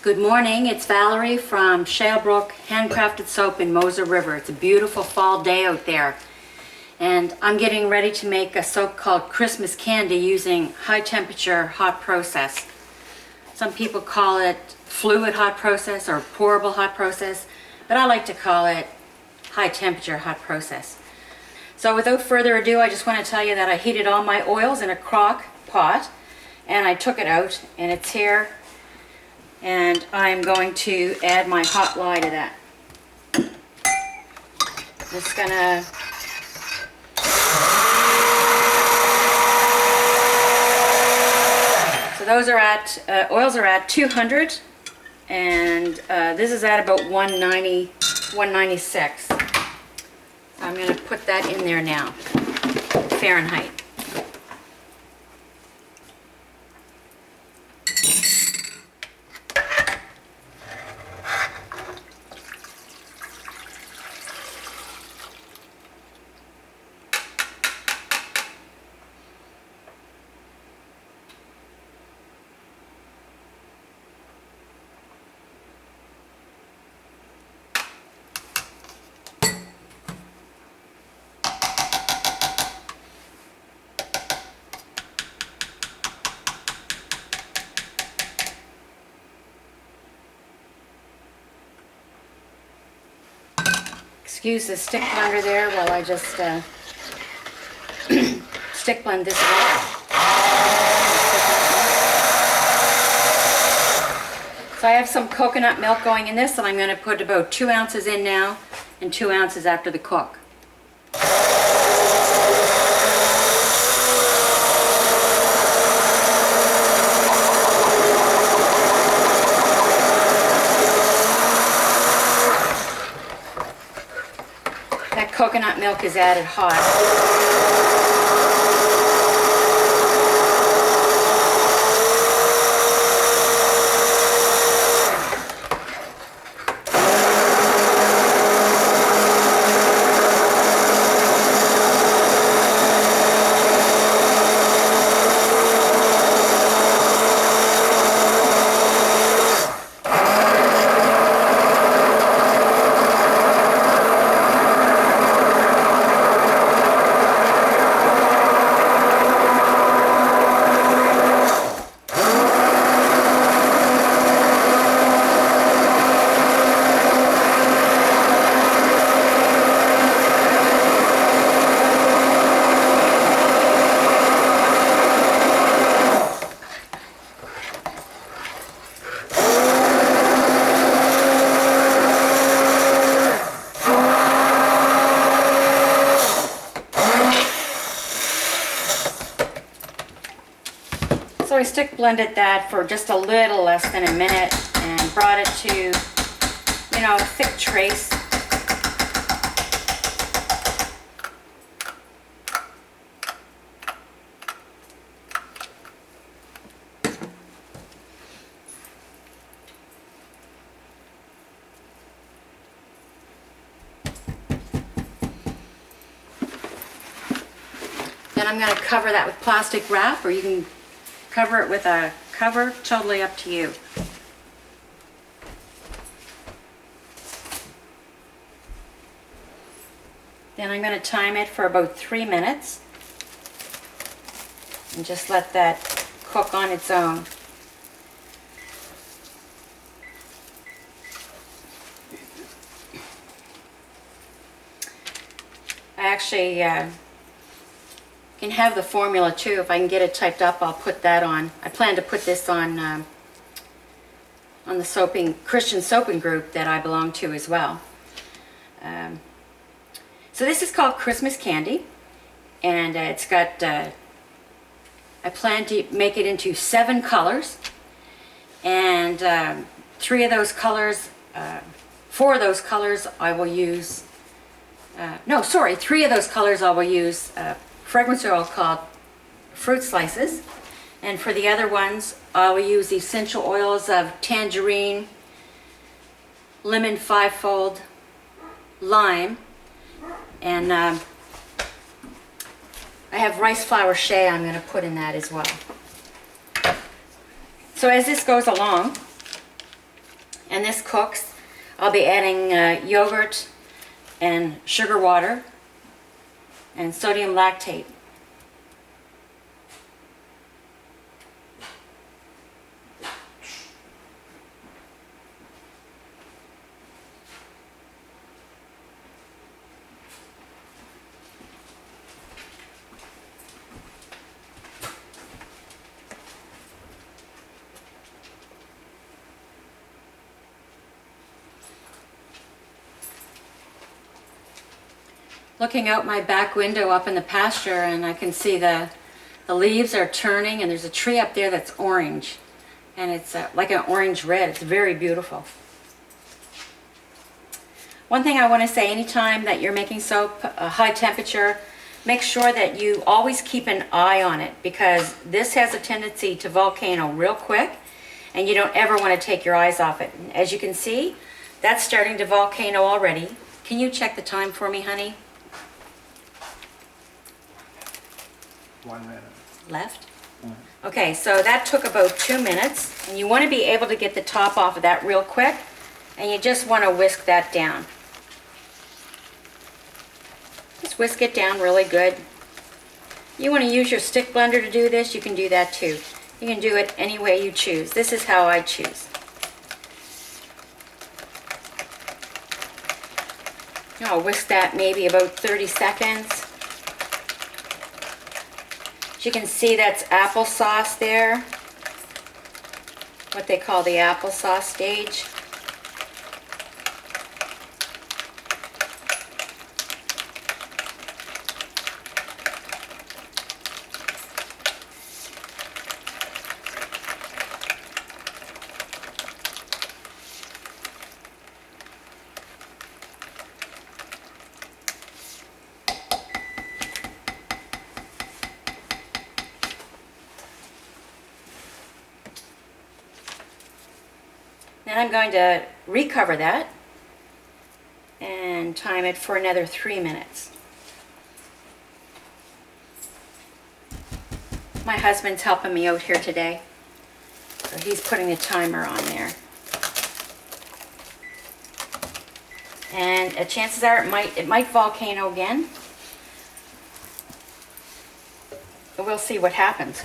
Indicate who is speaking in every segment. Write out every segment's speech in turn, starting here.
Speaker 1: Good morning, it's Valerie from Shalebrook Handcrafted Soap in Mosher River. It's a beautiful fall day out there. And I'm getting ready to make a soap called Christmas Candy using high temperature hot process. Some people call it fluid hot process or pourable hot process, but I like to call it high temperature hot process. So without further ado, I just want to tell you that I heated all my oils in a crock pot and I took it out and it's here. And I'm going to add my hot lye to that. Just gonna so those are at oils are at 200, and this is at about 190, 196. So I'm gonna put that in there now, Fahrenheit. Excuse the stick blender there while I just stick blend this oil. So I have some coconut milk going in this, and I'm going to put about 2 ounces in now and 2 ounces after the cook. Coconut milk is added hot. So I stick blended that for just a little less than a minute and brought it to, you know, a thick trace. Then I'm going to cover that with plastic wrap, or you can cover it with a cover, totally up to you. Then I'm going to time it for about 3 minutes and just let that cook on its own. I actually can have the formula too. If I can get it typed up, I'll put that on. I plan to put this on the Christian soaping group that I belong to as well. So this is called Christmas Candy, and it's got, I plan to make it into 7 colors, and 4 of those colors I will use, 3 of those colors I will use fragrance oil called Fruit Slices, and for the other ones I will use the essential oils of tangerine, lemon 5-fold, lime, and I have rice flour shea I'm going to put in that as well. So as this goes along, and this cooks. I'll be adding yogurt and sugar water and sodium lactate. Looking out my back window up in the pasture, and I can see the leaves are turning, and there's a tree up there that's orange, and it's like an orange red. It's very beautiful. One thing I want to say, anytime that you're making soap high temperature, make sure that you always keep an eye on it, because this has a tendency to volcano real quick, and you don't ever want to take your eyes off it. As you can see, that's starting to volcano already. Can you check the time for me, honey?
Speaker 2: 1 minute.
Speaker 1: Left? Okay, so that took about 2 minutes, and you want to be able to get the top off of that real quick, and you just want to whisk that down. Just whisk it down really good. You want to use your stick blender to do this, you can do that too. You can do it any way you choose. This is how I choose. I'll whisk that maybe about 30 seconds. As you can see, that's applesauce there, what they call the applesauce stage. Then I'm going to recover that and time it for another 3 minutes. My husband's helping me out here today, so he's putting the timer on there. And chances are it might volcano again, but we'll see what happens.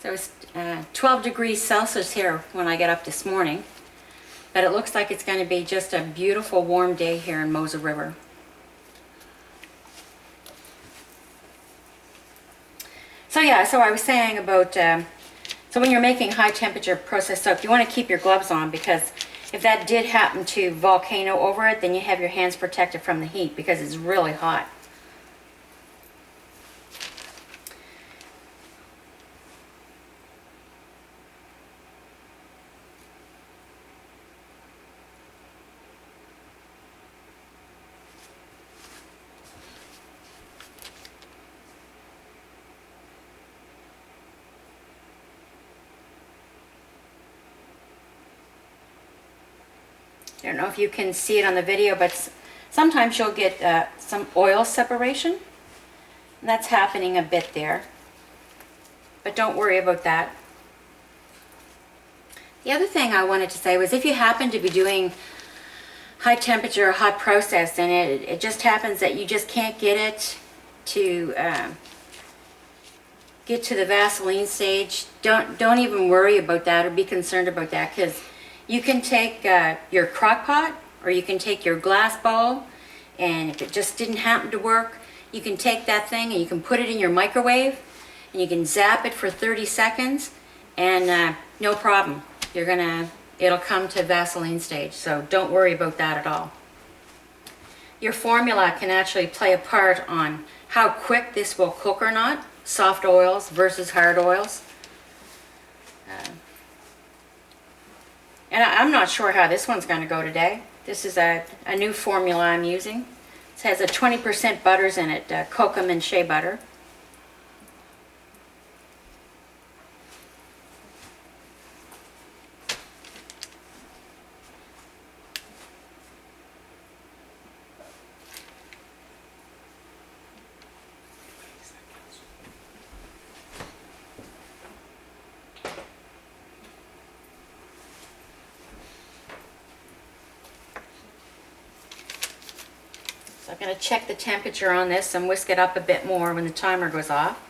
Speaker 1: So it's 12 degrees Celsius here when I get up this morning, but it looks like it's going to be just a beautiful warm day here in Moser River. So yeah, so I was saying about, so when you're making high temperature processed soap, you want to keep your gloves on, because if that did happen to volcano over it, then you have your hands protected from the heat, because it's really hot. I don't know if you can see it on the video, but sometimes you'll get some oil separation. And that's happening a bit there. But don't worry about that. The other thing I wanted to say was, if you happen to be doing high temperature or hot process, and it just happens that you just can't get it to get to the Vaseline stage, don't even worry about that or be concerned about that, because you can take your crock pot, or you can take your glass bowl, and if it just didn't happen to work, you can take that thing and you can put it in your microwave, and you can zap it for 30 seconds, and no problem. It'll come to Vaseline stage, so don't worry about that at all. Your formula can actually play a part on how quick this will cook or not, soft oils versus hard oils. And I'm not sure how this one's going to go today. This is a new formula I'm using. It has a 20% butters in it, Kokum and Shea Butter. I'm going to check the temperature on this and whisk it up a bit more when the timer goes off.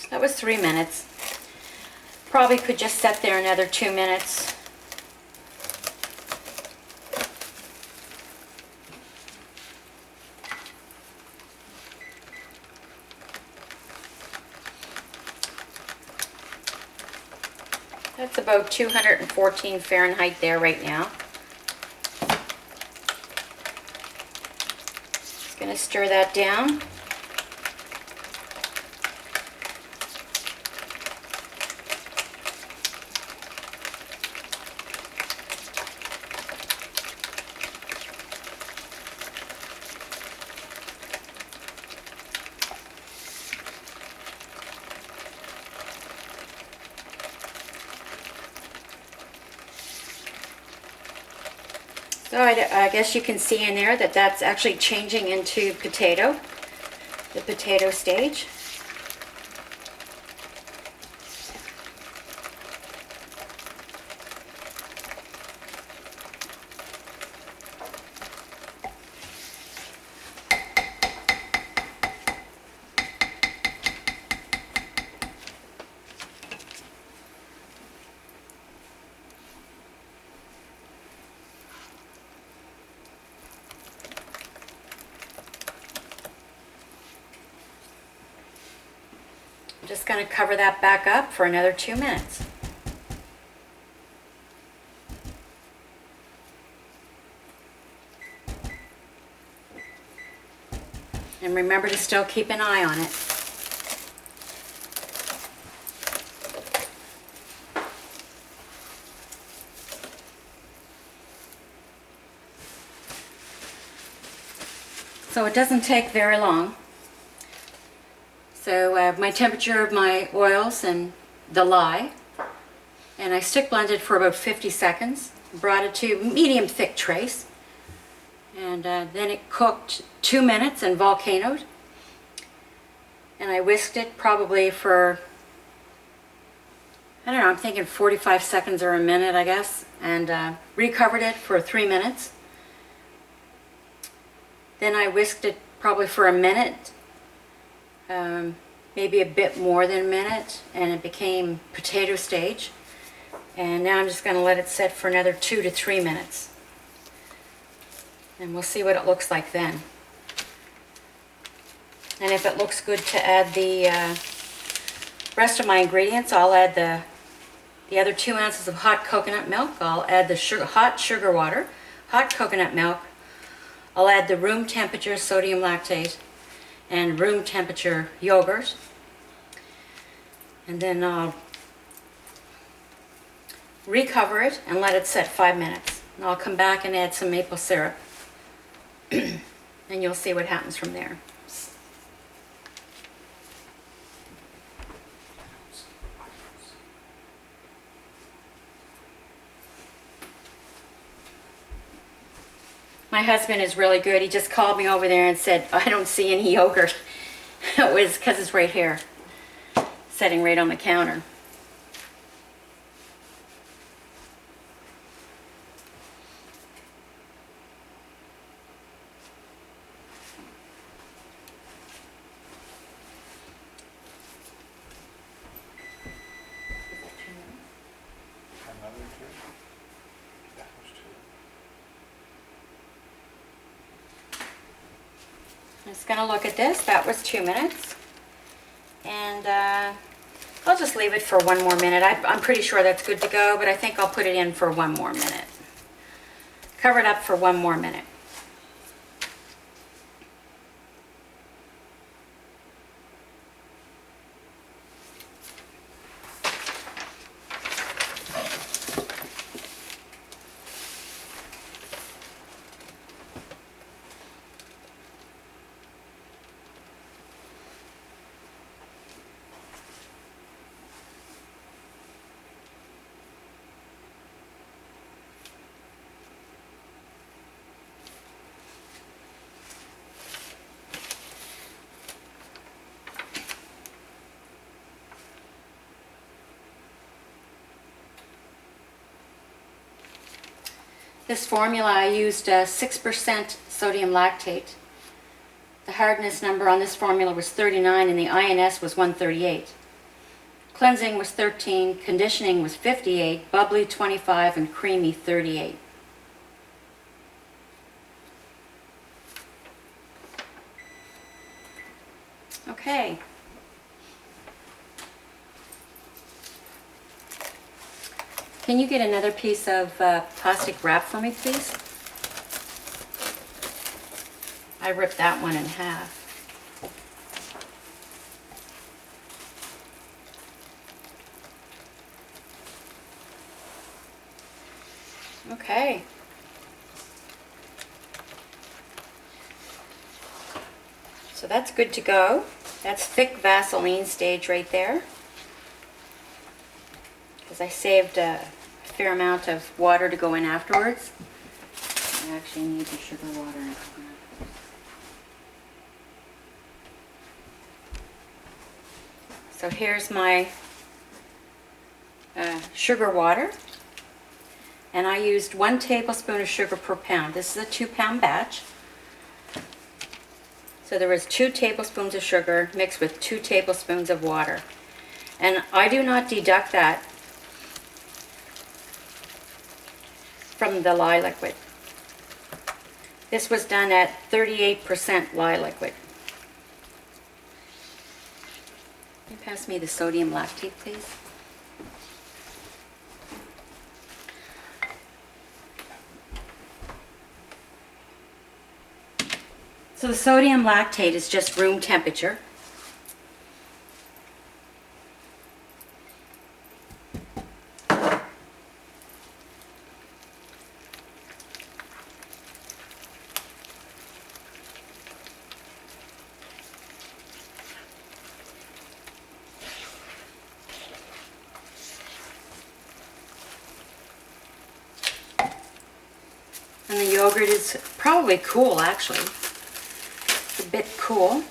Speaker 1: That was 3 minutes. Probably could just set there another 2 minutes. That's about 214 Fahrenheit there right now. Just going to stir that down. So I guess you can see in there that that's actually changing into potato, the potato stage. I'm just going to cover that back up for another 2 minutes. And remember to still keep an eye on it. So it doesn't take very long. So my temperature of my oils and the lye, and I stick blended for about 50 seconds, brought it to medium thick trace, and then it cooked 2 minutes and volcanoed, and I whisked it probably for, I don't know, I'm thinking 45 seconds or a minute, I guess, and recovered it for 3 minutes. Then I whisked it probably for a minute, maybe a bit more than a minute, and it became potato stage. And now I'm just going to let it sit for another 2 to 3 minutes. And we'll see what it looks like then. And if it looks good to add the rest of my ingredients, I'll add the other 2 ounces of hot coconut milk. I'll add the hot sugar water, hot coconut milk. I'll add the room temperature sodium lactate and room temperature yogurt. And then I'll recover it and let it set 5 minutes. And I'll come back and add some maple syrup. And you'll see what happens from there. My husband is really good. He just called me over there and said, I don't see any yogurt. It was because it's right here, sitting right on the counter. I'm just going to look at this. That was 2 minutes. And I'll just leave it for 1 more minute. I'm pretty sure that's good to go, but I think I'll put it in for 1 more minute. Cover it up for 1 more minute. This formula I used 6% sodium lactate. The hardness number on this formula was 39 and the INS was 138. Cleansing was 13, conditioning was 58, bubbly 25, and creamy 38. Okay. Can you get another piece of plastic wrap for me, please? I ripped that one in half. Okay. So that's good to go. That's thick Vaseline stage right there. Because I saved a fair amount of water to go in afterwards. I actually need the sugar water and coconut. So here's my sugar water. And I used 1 tablespoon of sugar per pound. This is a 2-pound batch. So there was 2 tablespoons of sugar mixed with 2 tablespoons of water. And I do not deduct that from the lye liquid. This was done at 38% lye liquid. Can you pass me the sodium lactate, please? So the sodium lactate is just room temperature. And the yogurt is probably cool, actually. It's a bit cool.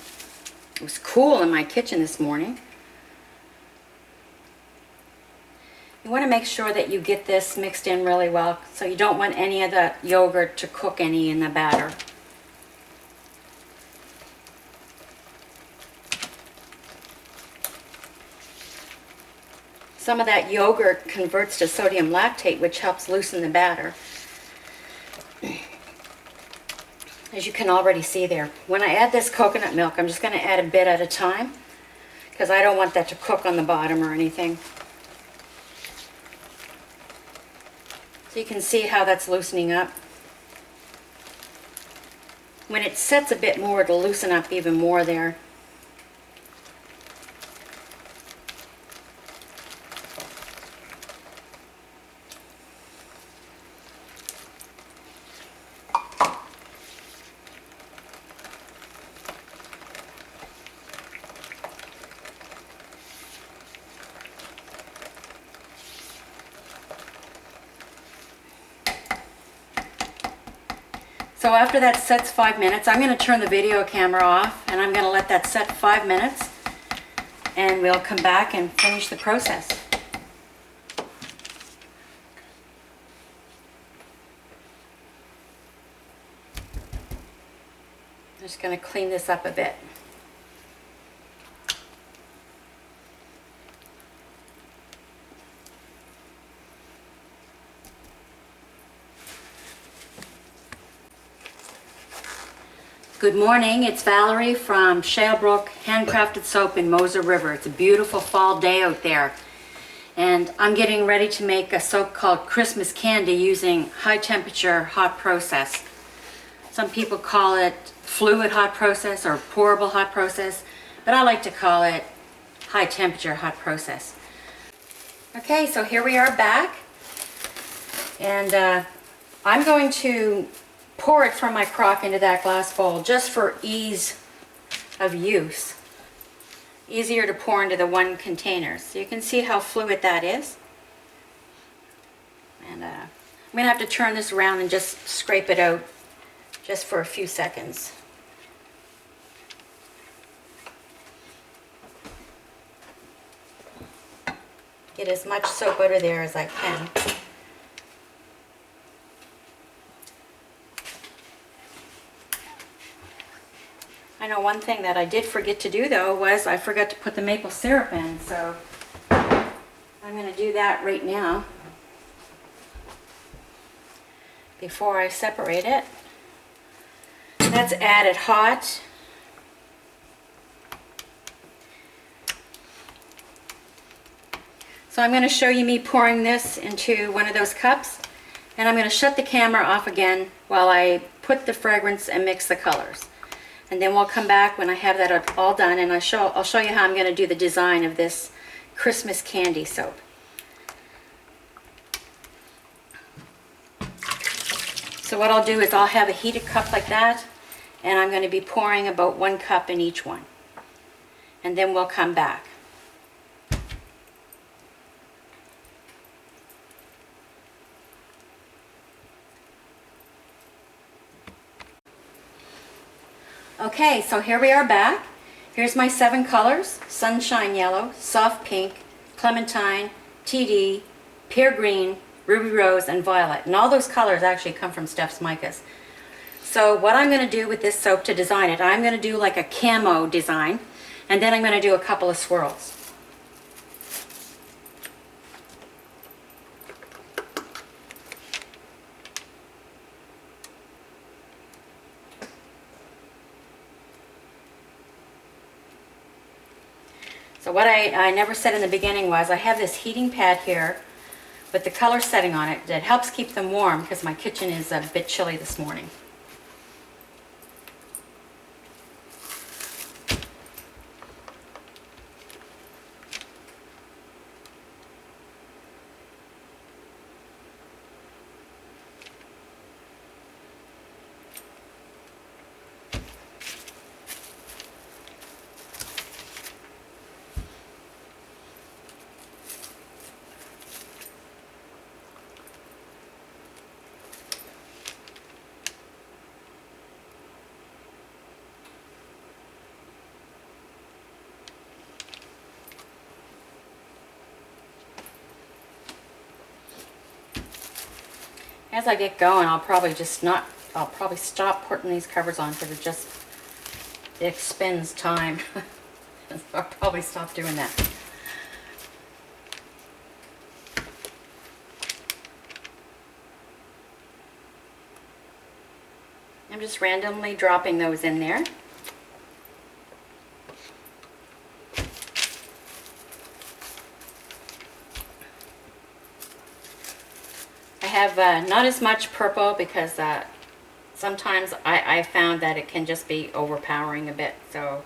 Speaker 1: It was cool in my kitchen this morning. You want to make sure that you get this mixed in really well, so you don't want any of the yogurt to cook any in the batter. Some of that yogurt converts to sodium lactate, which helps loosen the batter. As you can already see there. When I add this coconut milk, I'm just going to add a bit at a time because I don't want that to cook on the bottom or anything. So you can see how that's loosening up. When it sets a bit more, it'll loosen up even more there. So after that sets 5 minutes, I'm going to turn the video camera off and I'm going to let that set 5 minutes and we'll come back and finish the process. I'm just going to clean this up a bit. Good morning, it's Valerie from Shalebrook Handcrafted Soap in Mosher River. It's a beautiful fall day out there. And I'm getting ready to make a soap called Christmas Candy using high temperature hot process. Some people call it fluid hot process or pourable hot process, but I like to call it high temperature hot process. Okay, so here we are back. And I'm going to pour it from my crock into that glass bowl just for ease of use. Easier to pour into the one container. So you can see how fluid that is. And I'm going to have to turn this around and just scrape it out just for a few seconds. Get as much soap out of there as I can. I know one thing that I did forget to do though was I forgot to put the maple syrup in, so I'm going to do that right now before I separate it. That's added hot. So I'm going to show you me pouring this into one of those cups, and I'm going to shut the camera off again while I put the fragrance and mix the colors. And then we'll come back when I have that all done, and I'll show you how I'm going to do the design of this Christmas candy soap. So what I'll do is I'll have a heated cup like that, and I'm going to be pouring about 1 cup in each one. And then we'll come back. Okay, so here we are back. Here's my 7 colors: sunshine yellow, soft pink, clementine, TD, pear green, ruby rose, and violet. And all those colors actually come from Steph's Micas. So what I'm going to do with this soap to design it, I'm going to do like a camo design, and then I'm going to do a couple of swirls. So what I never said in the beginning was I have this heating pad here with the color setting on it that helps keep them warm because my kitchen is a bit chilly this morning. As I get going, I'll probably stop putting these covers on because it expends time. I'll probably stop doing that. I'm just randomly dropping those in there. I have not as much purple because sometimes I found that it can just be overpowering a bit. So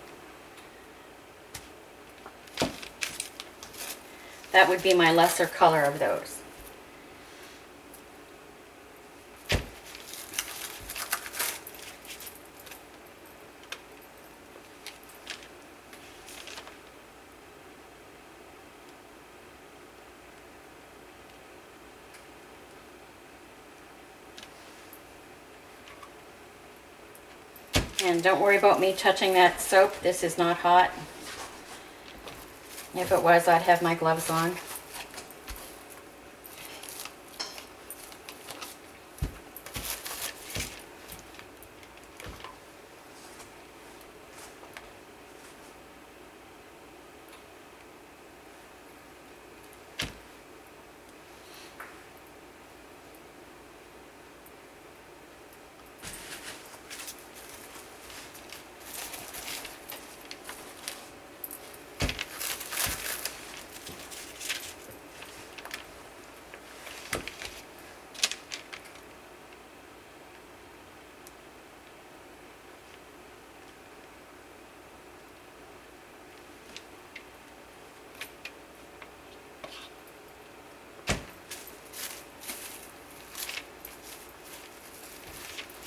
Speaker 1: that would be my lesser color of those. And don't worry about me touching that soap. This is not hot. If it was, I'd have my gloves on.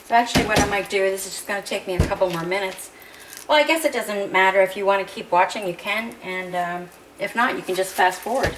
Speaker 1: So actually what I might do, this is just going to take me a couple more minutes. Well, I guess it doesn't matter. If you want to keep watching, you can, and if not, you can just fast forward.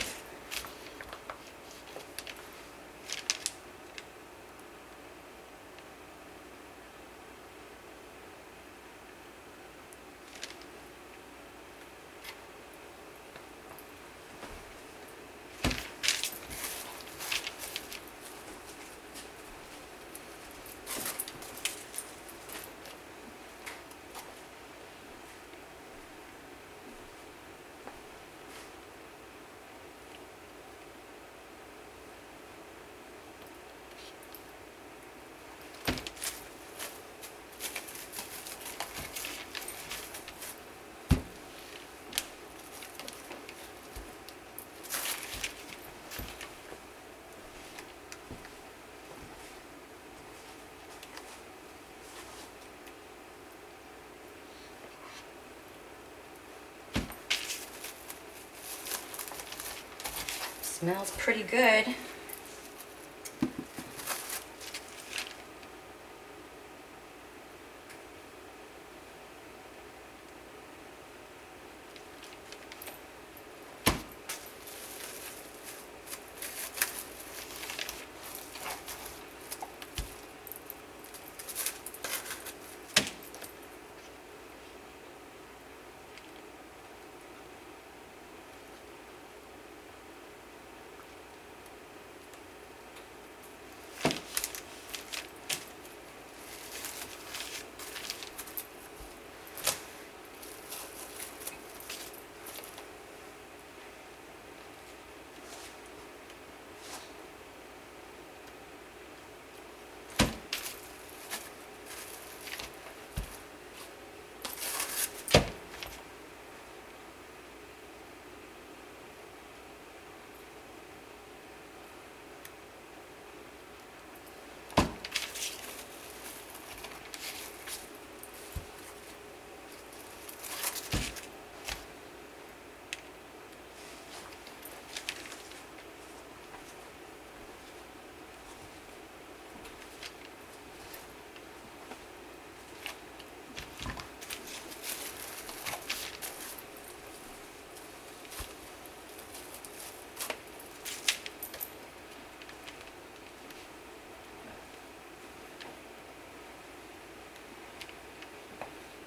Speaker 1: Smells pretty good.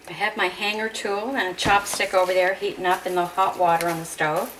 Speaker 1: I have my hanger tool and a chopstick over there heating up in the hot water on the stove.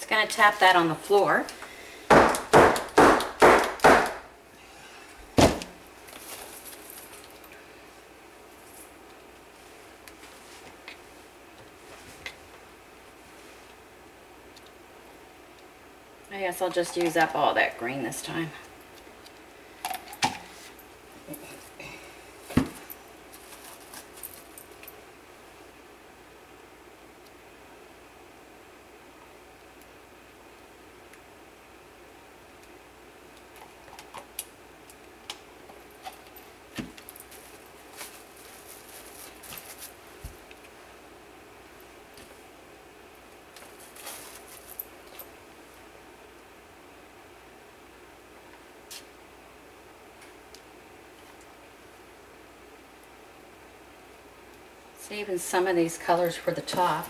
Speaker 1: Going to tap that on the floor. I guess I'll just use up all that green this time. Saving some of these colors for the top.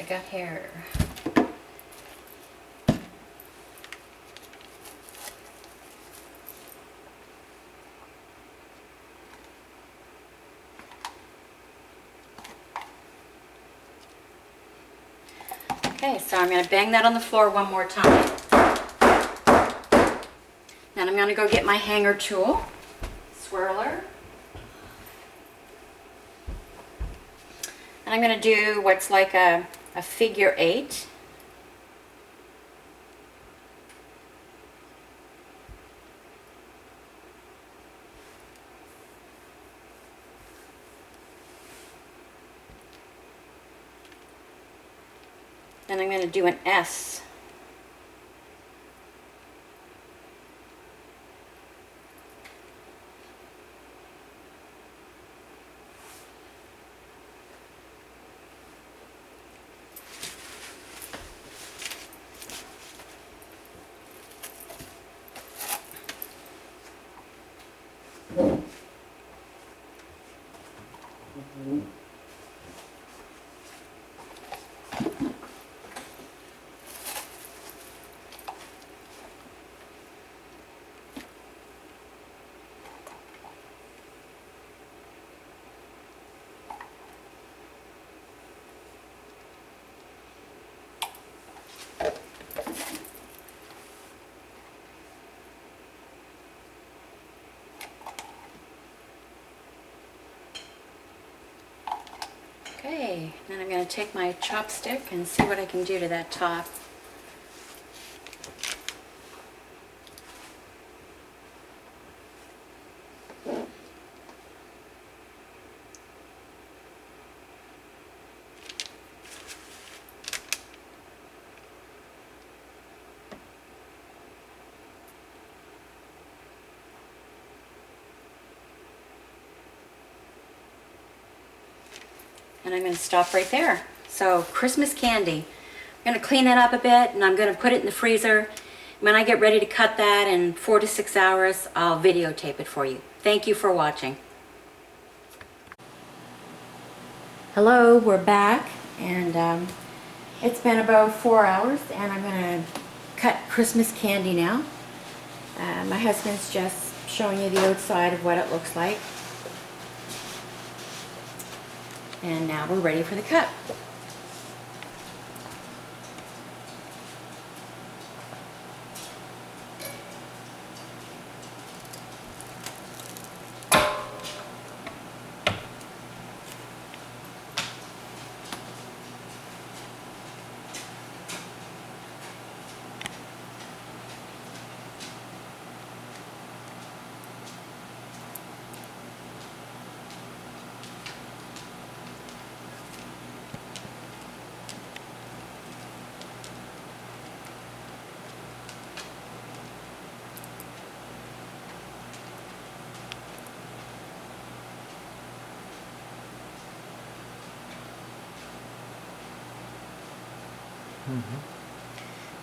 Speaker 1: I got here? Okay, so I'm going to bang that on the floor one more time. Then I'm going to go get my hanger tool, swirler. And I'm going to do what's like a figure 8. Then I'm going to do an S. Okay, then I'm going to take my chopstick and see what I can do to that top. And I'm going to stop right there. So Christmas candy. I'm going to clean that up a bit and I'm going to put it in the freezer. When I get ready to cut that in 4 to 6 hours, I'll videotape it for you. Thank you for watching. Hello, we're back and it's been about 4 hours and I'm going to cut Christmas candy now. My husband's just showing you the outside of what it looks like. And now we're ready for the cut.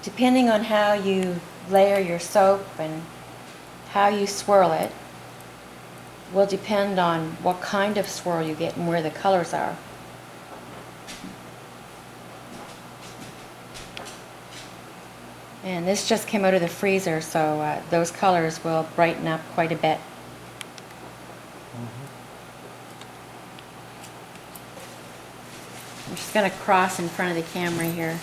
Speaker 1: Depending on how you layer your soap and how you swirl it will depend on what kind of swirl you get and where the colors are. And this just came out of the freezer, so those colors will brighten up quite a bit. I'm just going to cross in front of the camera here.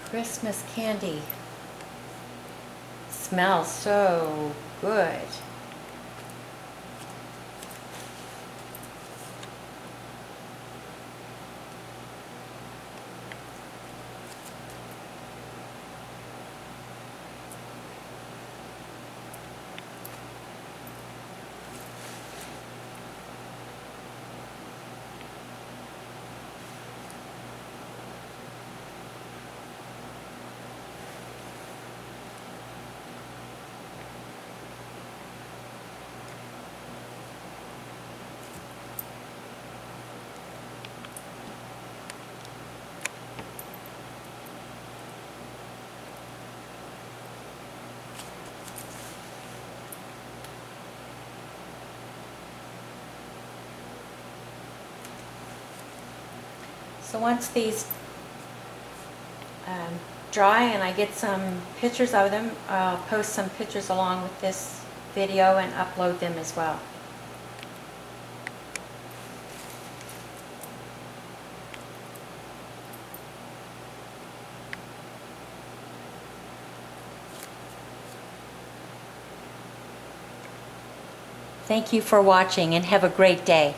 Speaker 1: Christmas candy. Smells so good.
Speaker 3: So once these dry and I get some pictures of them, I'll post some pictures along with this video and upload them as well. Thank you for watching and have a great day.